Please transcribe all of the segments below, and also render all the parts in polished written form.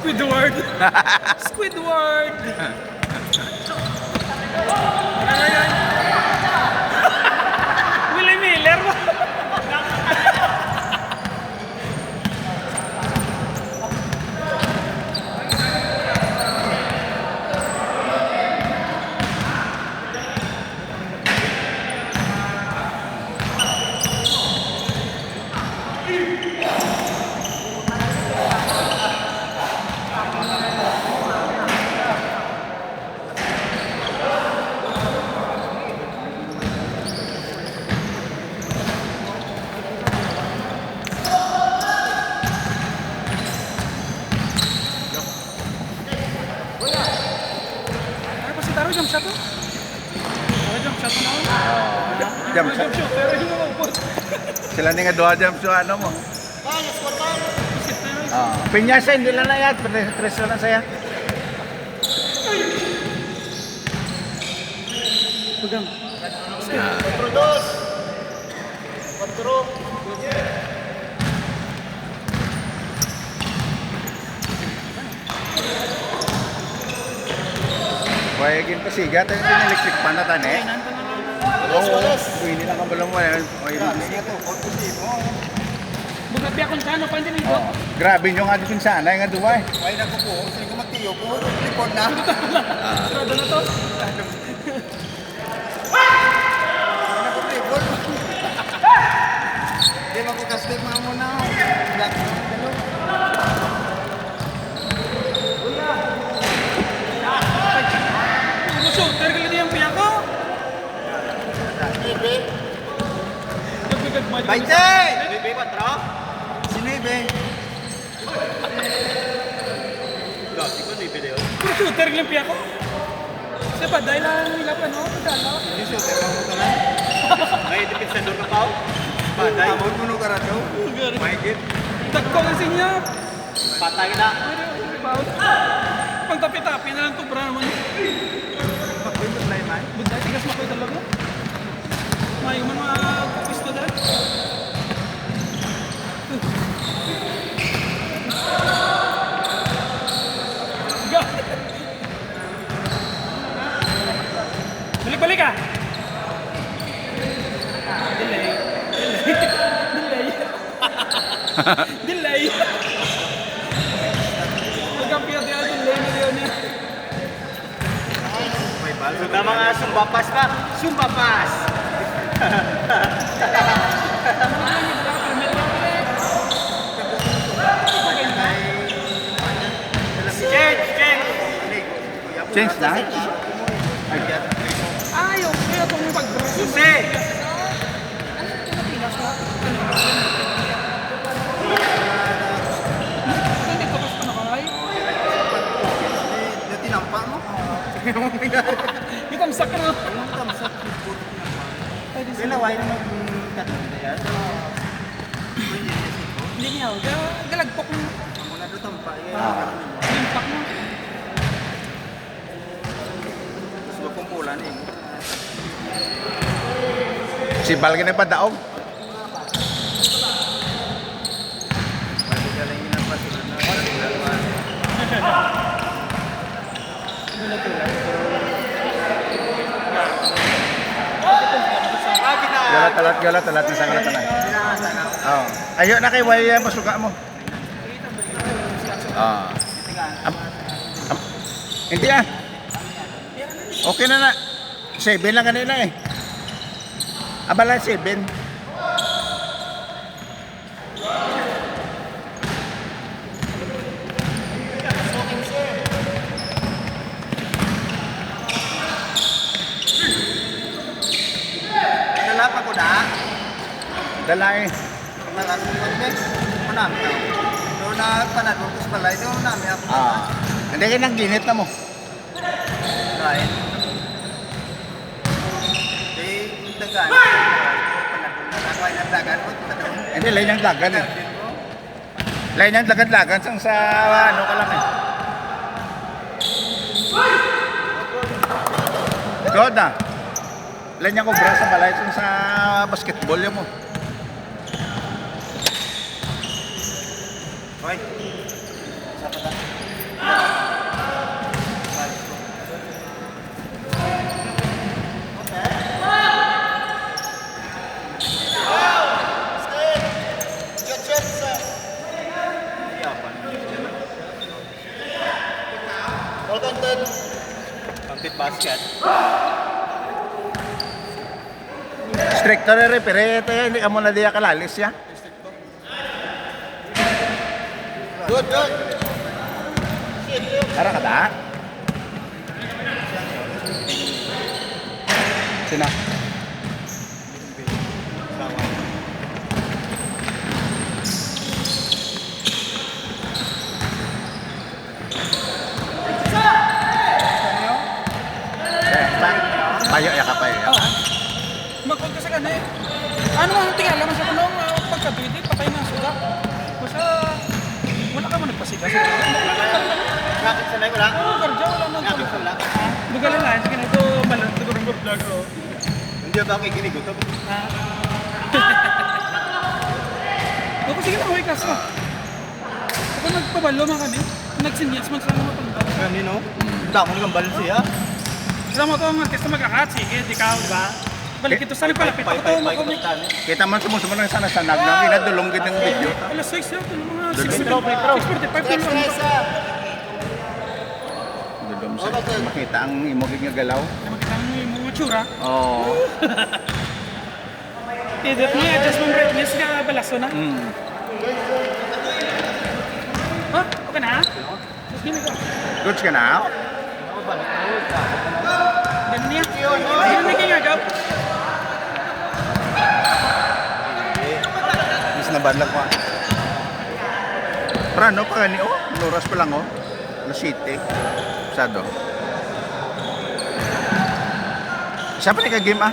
Squidward. Squidward. Ano yan? Willie Miller. Ano pa si Taro? Jump shot to? Jump shot na ako. Jump shot. Jump shot. Pero hindi mo maupot. Sila ni nga doha jump sa ano mo. Pinyasa hindi lang na yan. Tres lang saya. Pegang. Produce. Control. Kaya gin pasigat ay yung electric pan na tani. Oo. Hindi na kabalo mo yan. Bugat biya kung kano pa hindi nito. Grabe nyo nga din sana nga duwa eh. Ay nako po, sino ko magtiyo po, report na. Sarado na to. Ano ko report? Di ba ko kastig mga muna. Black na dalo. Ano shooter ka lang yung biya ko? Ibe. Nagbigat mo. Baite! Ibe patro? Sino Ibe? Ano shooter ka lang biya ko? Kasi pa dahil lang nila pa no? Padala. Hindi siya, pero mo ka na. May depensador na pao. Patay. Amon mo no karado. Mahigit. Dagko kasi niya. Patay na. Pagtapi-tapi na lang ito, bra naman. Pagpindot na iman. Buday, tigas makoy talaga. Mayo man mga pisto dahil. Balik-balik ka! Delay. Delay. Delay. Magkampiyan tayo, delay na yun eh. May balo. So na mga sumbapas na. Sumbapas! Change! Change! Change na? Ayaw, kaya itong pag-brush. Susi! Hindi ko basta nakakay. Yung tinampa mo. Itamsak ka na. Yung tamsak yung puto naman. Pilaway na mag-katong na yan. Hindi niya, galagpok mo. Muna doon tampa. Limpak mo. Gusto mo kumpulan eh. Si Balgin ay padaog. Galing yun ang pasunan na. Galat na sa kalatan. Oh. Ayo na kay way masuka mo. Ah. Hindi ah. Okay na na. 7 lang kanina eh. Abala 7. Dala pa ko na. Dala eh. Nakasunod din. Manami ako. Doon na panadol ko sa balay. Doon nami ako. Ah. Hindi ka nang ginit na mo. Right. Di, dagan. Panadol na. Nakuhay ng dagan mo. Hindi, lain ang dagan eh. Lain ang dagan-dagan sang sa ano ka lang eh. God na. Lain niya ko bra sa balay sang sa basketball yan mo. Hoy. Sa pata. basket. Stricto na referee. Ito hindi ka muna diya kalalis ya. Good, good. Tara ka da. Sina? Payo ya ka payo. Oo. Magkul ka sa kanya eh. Ano ang tingala man sa kanong pagkabidi, patay na suga. Basta wala ka mo nagpasiga sa Bakit sanay ko lang? Oo, kardya, wala nang Bakit ko lang? Dugalan lang, sige na ito, malang siguro ng vlog ko. Hindi ba ako ikinigoto? Oo, sige na, huwag kaso. Ako nagpabalo man kami, nagsinyas man sa mga pagdala. Kanino? Damo ng balansiya. Alam mo ito, ang artista magkakat, sige, di ka, di ba? Balik ito sa palapit ako ito, makomik. Kita man sumusunod ng sana sa nagnang inadulong kitang video. Alas 6 na, ito mga Dulong. 6:45 Next, na next, lang. Dudom sa makita ang imogig nga galaw. Makita mo yung mga tsura. Oo. Edit mo yung adjustment brightness ka balaso na. Oh, okay na ha? Tapos gini ko. Goods ka na? Ganun niya. Ganun na kaya job. Mas nabadlag ko. Prano pa gani oh, nuras pa lang oh. Alas 7. Sado. Siya pa ni ka-game ah?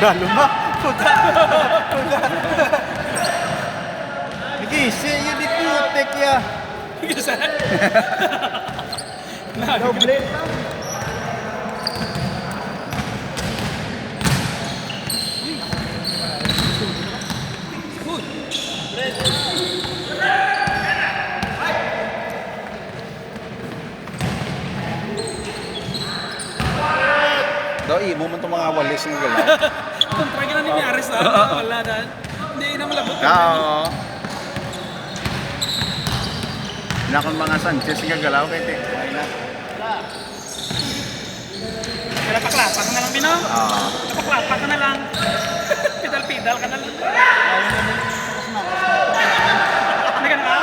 Galo na. Nag-iisi, yun di putek ya. Isa. Doble. Good. Daw imo man tong mga walis nga galaw. Kung try ka na ni Aris na, wala dahil. Hindi na malabot. Oo. Nakon mga Sanchez nga galaw kay te. Kaya paklapa ka na lang, Pino. Oo. Paklapa ka na lang. Pidal-pidal ka na lang. Ano ka na ka?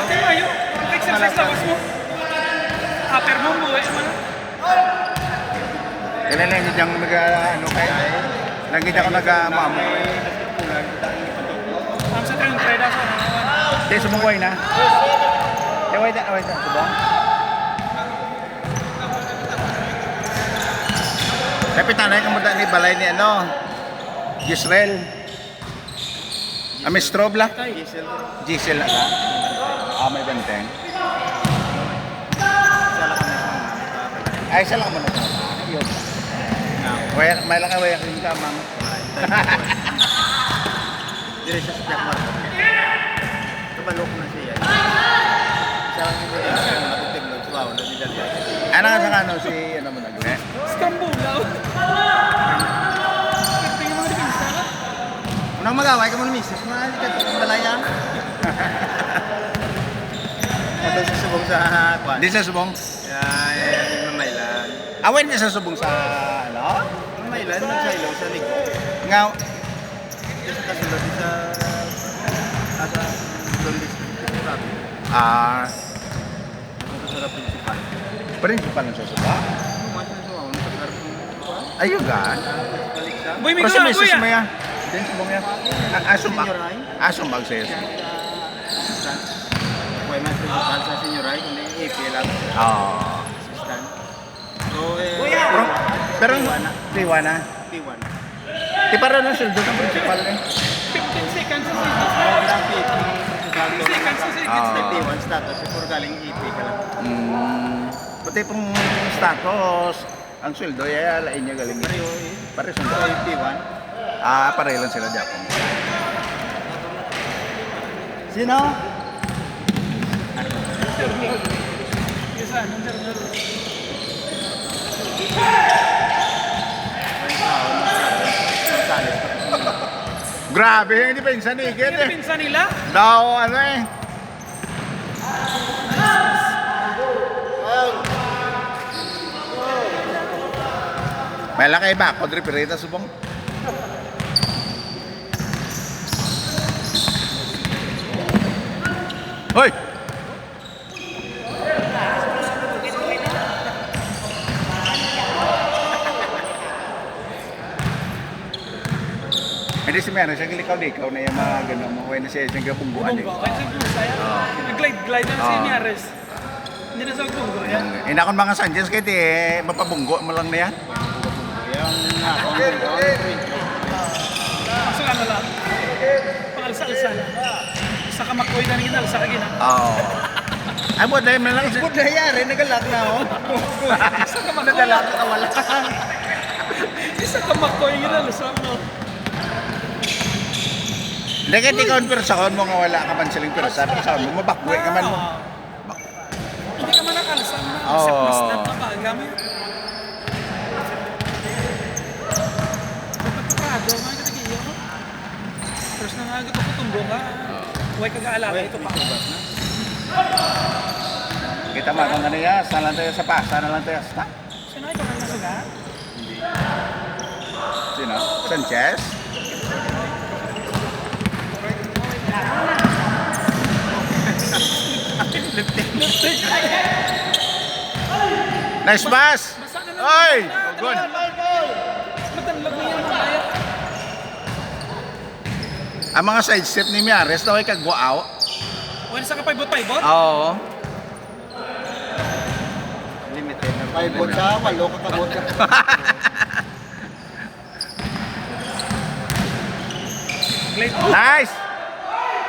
Ate mo, ayun. Exercise lawas mo. Upper mo, buhay mo na. Kailan lang diyang ano kay lagi ako nag-mamo. Ang sa tayong trade sa Di sumukoy na. Wait na subong. Kapitan ay kamuda ni balay ni ano? Gisrel. Amistrob la. Gisel na ka. May benteng. Ay, isa lang mo na ito. Ayun. May lang away yung kamang. Dire siya sa Jack Marco. Kabalok na siya. Isa lang yung video siya. Natutibnog sa bawang. Ano nga sa ano si ano mo nagwe? Skambulaw. Tingnan mo din sa ka. Unang mag-away ka mo ni Mrs. Mahal ka ito balaya. Matang sa subong sa kwan. Di sa subong. Yung Mamaylan. Awen di sa subong sa ano? Mamaylan, nagsailo sa ligo. Nga, Sa kasulod sa asa Don District. Sabi. Ito sa principal. principal ng susuba. Mas na suwa, sa karap ng Ayun gan. balik sa. Boy, may Pero sa gulaw, misis kuya. mo ya. Din subong ya. Asumag. Senior ay? Asumag sis. Kuya mas principal sa senior ay, kundi AP lang. Assistant. So, Pero Tiwana. P1. Di para ng sweldo ng principal eh. 15 seconds sa Huwag lang P1. seconds sa seconds. Ah. P1 status, before galing AP ka lang. Pati pong status, ang sweldo ya lain niya galing. Pareho eh. Pare So, sundo. P1. Pare lang sila Japon. Sino? Yes, sa anong Junior. Grabe yung depensa ni Igit Kaya eh. pinsa nila. Daw ano eh. May lakay ba? Kodriperita subong. Hoy! Hindi si Mero, siya likaw-likaw na yung mga gano'n mo. Kaya na siya siyang kapungguan eh. Bunggo. Ay, sa Busaya. Nag-glide na si Miares. Hindi na sa bunggo yan. Inakon mga Sanchez kahit eh, mapabunggo mo lang na yan. Pasok ano lang. Pangalsa-alsa lang. Sa kamakoy na naging alsa ka gina. Oo. Ay, buat dahil man lang. Good na yari, nagalak na ako. Sa kamakoy. Nagalak na wala. Sa kamakoy yun alsa mo. Hindi kahit ikaw ang persahon mo nga wala ka man silang persa. Persahon mo, mabakwe ka man mo. Hindi ka man nakalsa mo na. Oo. Sa snap na baga mo. Pagpapado, mga katagiyo mo. First na nga ito kutumbo nga. Huwag kag-aalaga ito pa. Kita mo kung ano yan, saan lang tayo sa pasa, na lang tayo sa Sino ito kang nasuga? Sino? Sanchez? Nice pass! Basta ka na. Oy! Good. Matanlag mo yan mamaya. Ang mga side step ni Miares daw ay kagwaaw. Wala sa kapaybot-paybot? Oo. Limited na. 5 bot sa 8 kakabot ka. Glade. Nice!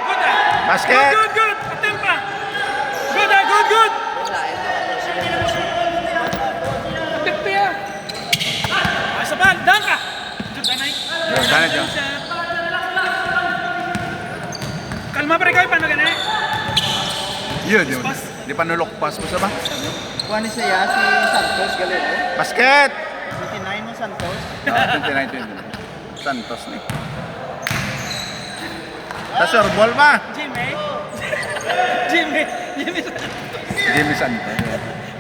Good ah! Basket! Good, good! Attempt pa! Good ah, good, good! Attempt pa yan! Ah, sa bal, dunk ka! Good ah, Nike. Dunk na, John. Kalma pa rin kayo, paano ganun eh? Yun, yun. Di pa nulok pass mo sa ba? Kuha ni siya si Santos Galero. Basket! 29 mo Santos. 29-29. Santos ni. Tasor ball ba? Jimmy? Jimmy? Jimmy? Jimmy Santos.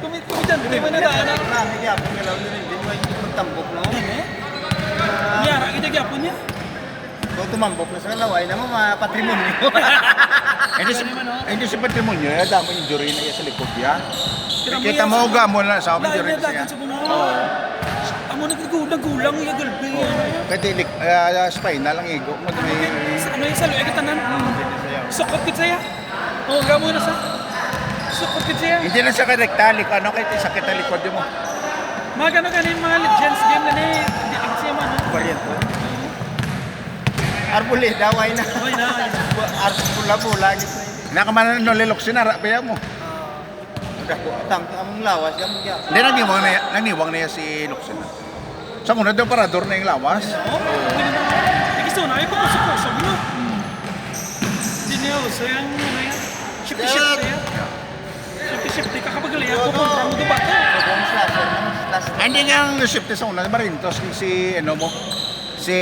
Kumidyan, di ba na daan? Marami gyapon nga lang din hindi mo yung magtambok no. Yara, kita-gyapon niya. Kung tumambok na sa laway na mo mapatrimonyo. Hindi si Patrimonio, damo yung jury na iya sa likod ya. Kita mo ga mo na sa amin jury na siya. Oo. Amo naggulang yung gulbi. Kaya spinal lang igo mo dumi. Ano yung salo? Eka tanan? Sukot kit saya? Oo, gamo na sa. Sukot kit saya? Hindi na siya karektalik, ano kay sakit ang likod mo. Mga gano'n mga Legends game na ni. Hindi ako siya man. Variante. Arbole daway na. Hoy na. Arbula gitu. Nakamanan no lelok sinara pa mo. Udah ko tam among lawas ya mong gyapon. Hindi naniwang na yan si Luxin. Sa muna daw parador na yung lawas. Oo. Ikiso na, ay pagkusok-kusok mo. Hindi niya uso yung ano yan. Shifty-shifty yan. Shifty-shifty ka kapag liyan ko kontra mo dubato. Kung slasher naman slasher. Hindi nga ang shift sa una, Marintos si ano mo. Si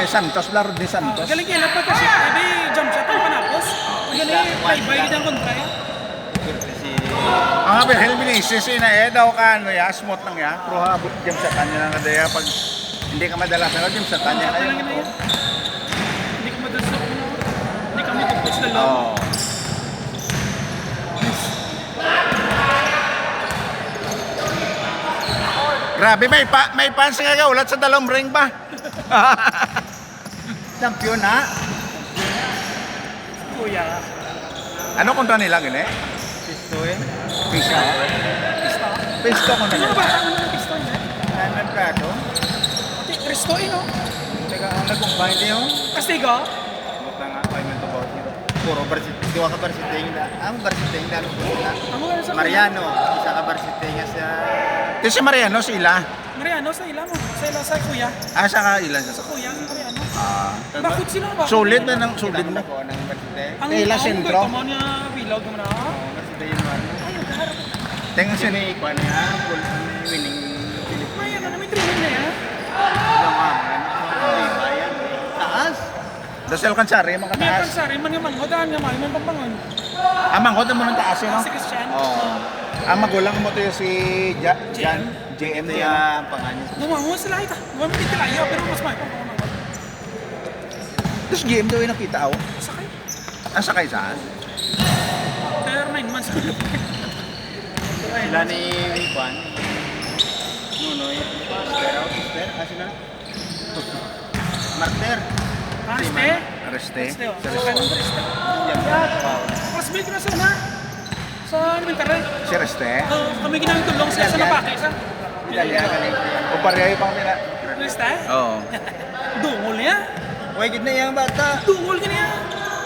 Santos, laro ni Santos. Galing kailan pa kasi, ebe, jump shot ang panapos. Galing, bye-bye din ang kontra yan. Ang Abel Vinicius na daw ka ano ya, smooth lang ya. Pero habot jam sa kanya lang kadaya pag hindi ka madalas na jam sa kanya Ate kayo. lang yun. Hindi ka madasok. Hindi ka matupos na lang. Oo. Grabe, may fans nga ulat sa dalawang ring ba? Champion ha. Kuya. Ano kontra nila gini? Pisto eh. Pista. Pista. Pista ko Ano na. ba? Ano yung pista niya? Nanan Prado. Ate, Cristo no? Teka, ang nagkumpay niyo. Castigo? Buta nga, ay man to bawat niyo. Puro barsite, diwa ka barsite na. Ang barsite na na. Amo nga sa Mariano, isa ka barsite nga sa Ito si Mariano, si Ila. Mariano, sa ila mo. Sa ila sa kuya. Ah, saka Ila siya. Sa kuya, si Mariano. Ah. Bakit sila ba? Solid na ng solid mo. ko ng barsite. Ang Ila sentro. Ang niya, bilog mo na. Barsite yun man. Ay, ang Tingnan siya May ikuan niya, full winning Philip. May ano na may training na yan. Bayan. Taas. Dasel kan sari, mga May taas. pansari, man nga manghodan nga man pampangon. Amang ko mo ng taas yun, no? Si Christian. Oo. Ang magulang mo to yung si Jan, JM Ito niya. yung pangalan. Gumawa sila ita. Gumawa mo dito layo, pero mas may pampangon. Tapos JM daw yung nakita ako. Sakay. Ang sakay saan? Pero 9 months. Sila ni Juan. Nunoy. Mister. Sila? Marter. Ariste. Areste. Ariste. Ariste. Mas big na sana. Sa elementary. Si Areste. Kami ginamit tulong siya sa napaki sa. O pareho pang nila. Ariste. Oo. Dungol niya. Uy, gid na yung bata. Dungol ka niya.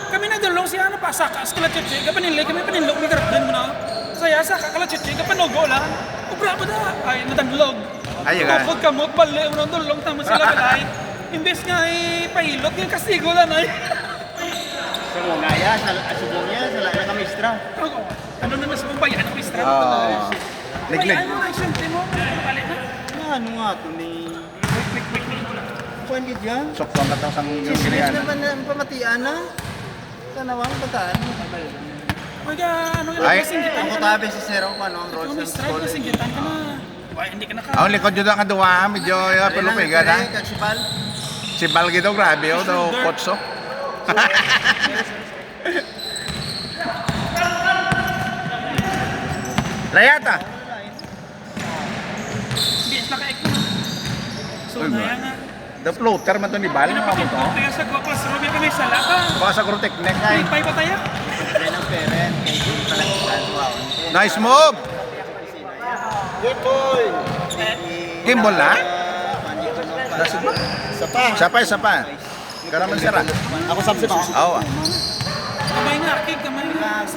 Kami nagdulong siya na pasaka sa kalatsitsi. Kapanili kami panilog. May karapdan mo na. Saya sa kalatsitsi. Kapanogo lang. O bravo da. Ay, nadanlog. Ay, yaga. Tukod ka mo. Bali. Unang dulong. Tama sila balay. Imbes nga pahilot. Yung kastigo lang ay. Sa muna ya, sa asubong niya, sa lala ka mistra. Ako. Ano naman sa pambayan ng Kristra? Oo. Liglig. Ano na siyempre mo? Palit na. Ano nga to ni... Kuan gid yan. Soktong katang sang yung Sisibit ginayan. na ba na pamatian na? Sa nawang bataan. Huwag ka, ano Ay. yung singgitan Ang ka na? kutabi si Zero ko, ano, ang Kung Rolls may and strike na singgitan ka na. Why, hindi ka naka... Ang likod yun ang kaduwa, medyo palupigan ha. Kagsipal. Si Balgi daw, grabe o daw, kotso. Layata! Biis na ka-ek mo. So, Uy, na yan nga. The floater man to ni Bal, ano mo to? Kaya sa Guapas, Ruby ka may sala ka. Baka sa Groteknek nga eh. Pay pa tayo. Rin ang parent. Kay Jim Palakitan. Wow. Nice move! Good boy! Gimbal na? That's it. Sapa. Karaman sira. Ako sabsi ba? Oo. Kamay nga, kig, kamay nga.